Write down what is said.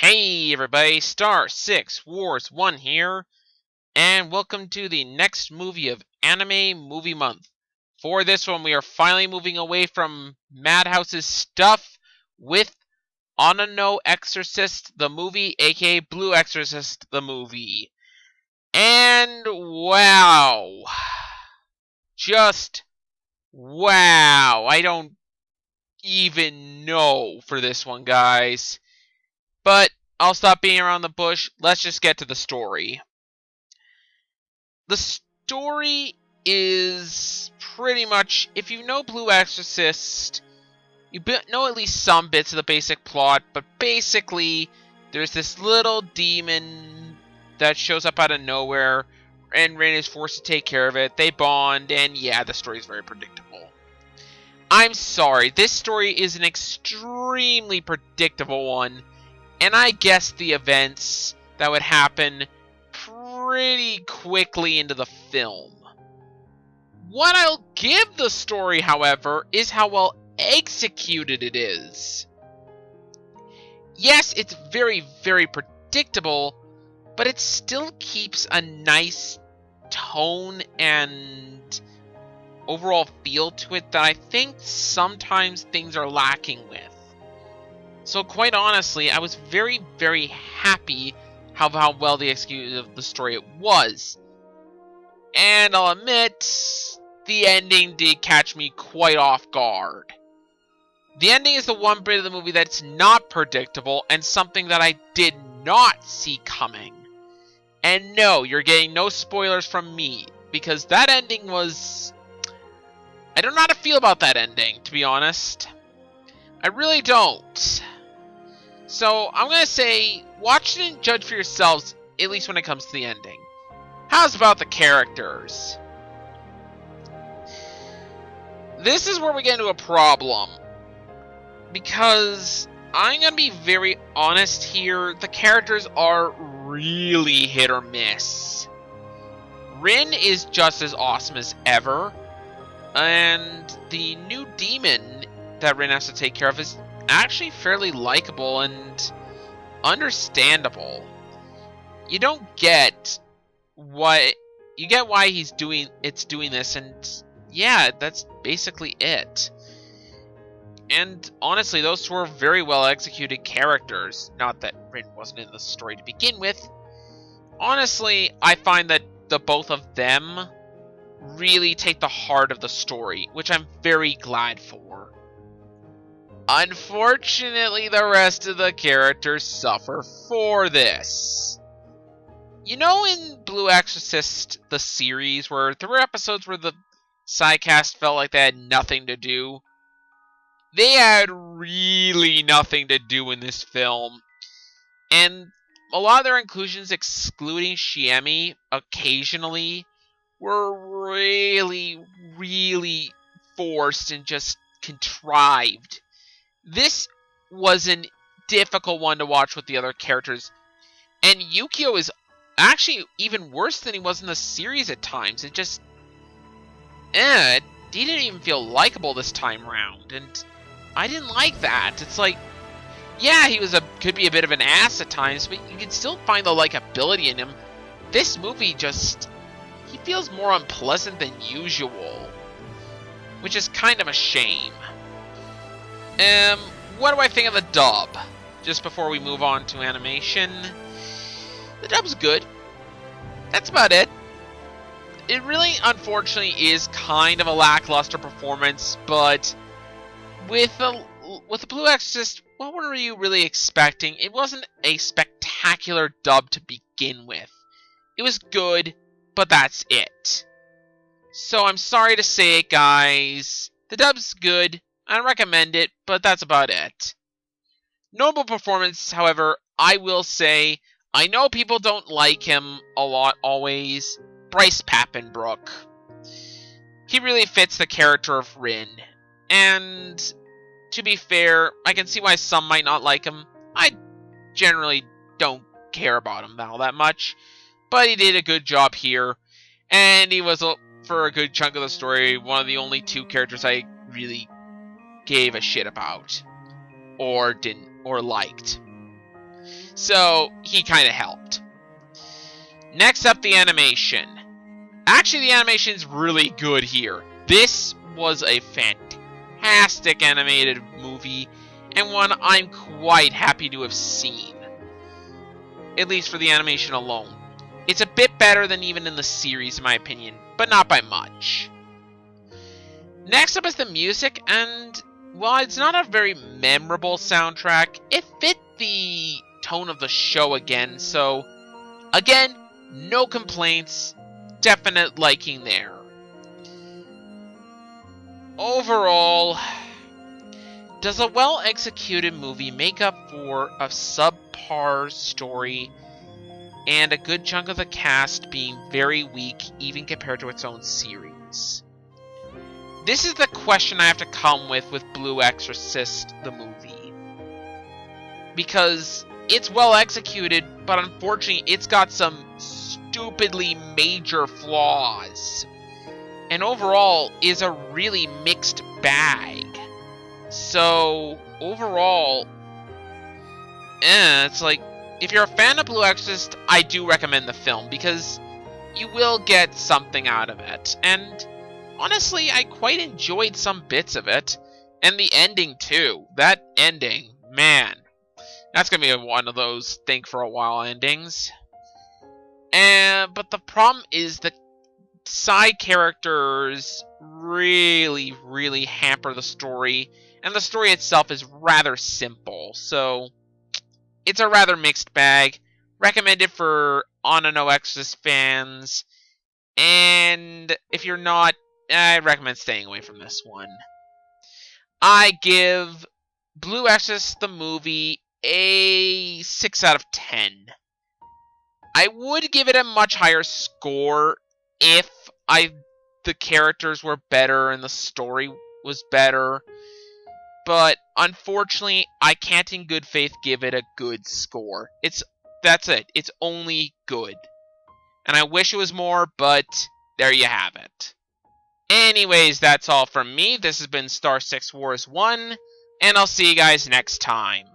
Hey everybody, Star 6 Wars 1 here, and welcome to the next movie of Anime Movie Month. For this one, we are finally moving away from Madhouse's stuff with Onano Exorcist the movie, aka Blue Exorcist the movie. And wow. Just wow. I don't even know for this one, guys. But I'll stop being around the bush. Let's just get to the story. The story is pretty much, if you know Blue Exorcist, you know at least some bits of the basic plot, but basically, there's this little demon that shows up out of nowhere, and Rin is forced to take care of it. They bond, and yeah, the story is very predictable. I'm sorry, this story is an extremely predictable one. And I guessed the events that would happen pretty quickly into the film. What I'll give the story, however, is how well executed it is. Yes, it's very, very predictable, but it still keeps a nice tone and overall feel to it that I think sometimes things are lacking with. So quite honestly, I was very, very happy how well the execution of the story it was. And I'll admit, the ending did catch me quite off guard. The ending is the one bit of the movie that's not predictable and something that I did not see coming. And no, you're getting no spoilers from me, because that ending was... I don't know how to feel about that ending, to be honest. I really don't. So, I'm going to say, watch it and judge for yourselves, at least when it comes to the ending. How's about the characters? This is where we get into a problem. Because, I'm going to be very honest here, the characters are really hit or miss. Rin is just as awesome as ever, and the new demon that Rin has to take care of is actually fairly likable and understandable. You don't get why he's doing this, and yeah, that's basically it. And honestly, those two are very well executed characters. Not that Rin wasn't in the story to begin with. Honestly, I find that the both of them really take the heart of the story, which I'm very glad for. Unfortunately, the rest of the characters suffer for this. You know, in Blue Exorcist, the series, where there were episodes where the sidecast felt like they had nothing to do? They had really nothing to do in this film. And a lot of their inclusions, excluding Shiemi occasionally, were really, really forced and just contrived. This was a difficult one to watch with the other characters. And Yukio is actually even worse than he was in the series at times. It just... he didn't even feel likable this time around. And I didn't like that. It's like, yeah, he could be a bit of an ass at times, but you can still find the likability in him. This movie just... he feels more unpleasant than usual. Which is kind of a shame. What do I think of the dub? Just before we move on to animation. The dub's good. That's about it. It really, unfortunately, is kind of a lackluster performance, but with the Blue Exorcist, what were you really expecting? It wasn't a spectacular dub to begin with. It was good, but that's it. So I'm sorry to say it, guys. The dub's good. I recommend it, but that's about it. Notable performance, however, I will say, I know people don't like him a lot always. Bryce Papenbrook. He really fits the character of Rin. And to be fair, I can see why some might not like him. I generally don't care about him all that much. But he did a good job here. And he was, for a good chunk of the story, one of the only two characters I really gave a shit about, or liked. So he kind of helped. Next up, the animation. Actually, the animation's really good here. This was a fantastic animated movie, and one I'm quite happy to have seen. At least for the animation alone. It's a bit better than even in the series, in my opinion, but not by much. Next up is the music, and while it's not a very memorable soundtrack, it fit the tone of the show again, so again, no complaints, definite liking there. Overall, does a well-executed movie make up for a subpar story and a good chunk of the cast being very weak even compared to its own series? This is the question I have to come with Blue Exorcist, the movie. Because it's well executed, but unfortunately it's got some stupidly major flaws. And overall is a really mixed bag. So, overall, it's like, if you're a fan of Blue Exorcist, I do recommend the film, because you will get something out of it. And honestly, I quite enjoyed some bits of it. And the ending, too. That ending, man. That's going to be one of those think for a while endings. But the problem is the side characters really, really hamper the story. And the story itself is rather simple. So, it's a rather mixed bag. Recommended for On and No Exorcist fans. And if you're not, I recommend staying away from this one. I give Blue Exorcist the movie a 6 out of 10. I would give it a much higher score if the characters were better and the story was better. But unfortunately, I can't in good faith give it a good score. That's it. It's only good. And I wish it was more, but there you have it. Anyways, that's all from me. This has been Star 6 Wars 1, and I'll see you guys next time.